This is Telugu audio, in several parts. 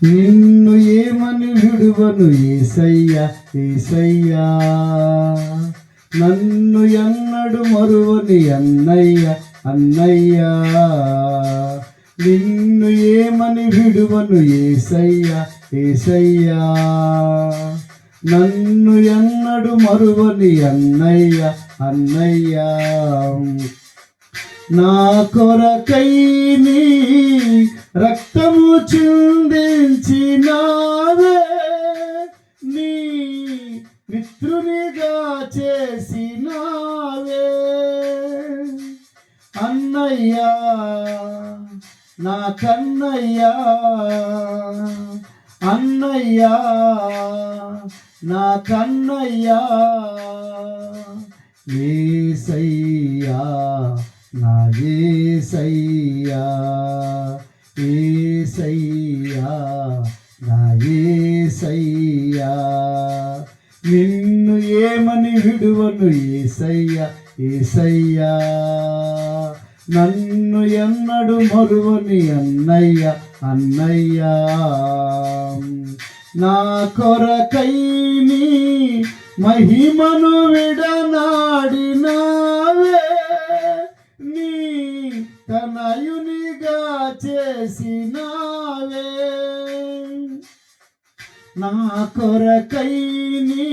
నిన్ను ఏమని విడువను యేసయ్యా యేసయ్యా, నన్ను ఎన్నడు మరువని అన్నయ్య అన్నయ్యా. నిన్ను ఏమని విడువను యేసయ్యా యేసయ్యా, నన్ను ఎన్నడు మరువని అన్నయ్య అన్నయ్యా. నా కొరకై నీ రక్తము చిందించినావే, నీ మిత్రునిగా చేసినావే అన్నయ్యా, నా కన్నయ్యా అన్నయ్యా, నా కన్నయ్యా. యేసయ్యా నా యేసయ్యా, యేసయ్యా నా యేసయ్యా, నిన్ను ఏమని విడువను యేసయ్యా యేసయ్యా, నన్ను ఎన్నడు మరువని అన్నయ్య అన్నయ్యా. నా కొరకై నీ మహిమను విడనాడినావే, నీ తనయునిగా చేసినావే. నా కొరకై నీ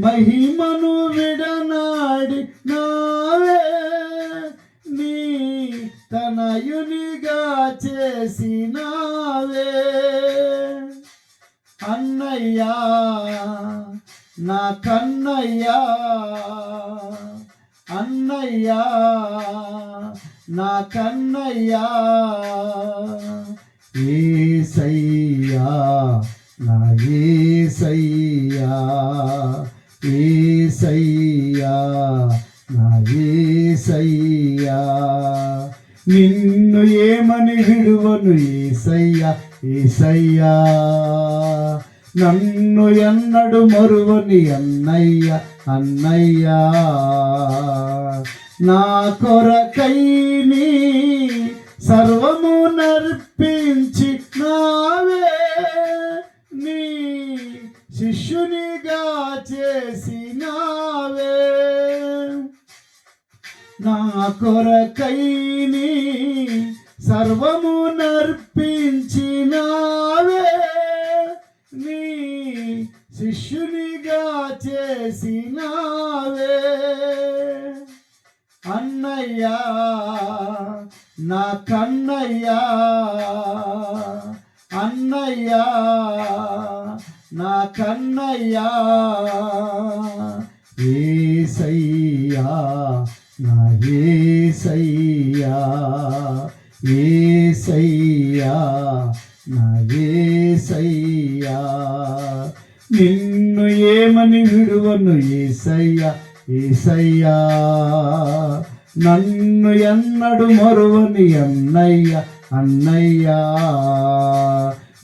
మహిమను విడనాడినావే, నీ తనయునిగా చేసినావే అన్నయ్యా, నా కన్నయ్యా అన్నయ్యా, నా కన్నయ్యా. యేసయ్యా నా యేసయ్యా, యేసయ్యా నా యేసయ్యా, నిన్ను ఏమని విడువను యేసయ్యా యేసయ్యా, నన్ను ఎన్నడు మరువని అన్నయ్య అన్నయ్యా. నా కొరకై నీ సర్వము నర్పించి నావే, నీ శిష్యునిగా చేసినావే. నా కొరకై నీ సర్వము నర్పించినావే, నీ శిష్యునిగా చేసినావే అన్నయ్యా, నా కన్నయ్యా అన్నయ్యా, నా కన్నయ్యా. యేసయ్యా నా యేసయ్యా, యేసయ్యా నా యేసయ్యా, నిన్ను ఏమని విడువను యేసయ్యా యేసయ్యా, నన్ను ఎన్నడు మరువని అన్నయ్య అన్నయ్యా.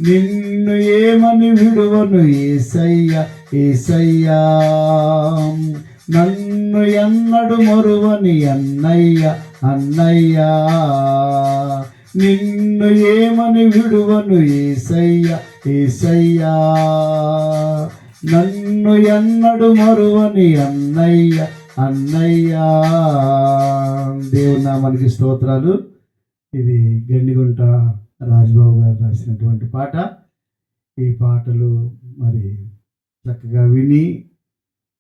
నిన్ను ఏమని విడువను యేసయ్యా యేసయ్యా, నన్ను ఎన్నడు మరువని అన్నయ్య అన్నయ్యా. నిన్ను ఏమని విడువను యేసయ్యా యేసయ్యా, నన్ను ఎన్నడు మరువని అన్నయ్య అన్నయ్యా. దేవుని నామానికి స్తోత్రాలు. ఇది గండిగుంట రాజబాబు గారు రాసినటువంటి పాట. ఈ పాటలు మరి చక్కగా విని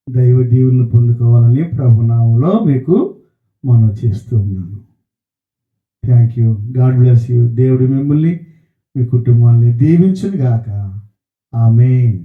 దైవ దీవులను పొందుకోవాలని ప్రభునామంలో మీకు మనం చేస్తూ ఉన్నాను. Thank you. God bless you. దేవుడు మిమ్మల్ని మీ కుటుంబాన్ని దీవించును గాక. ఆమేన్.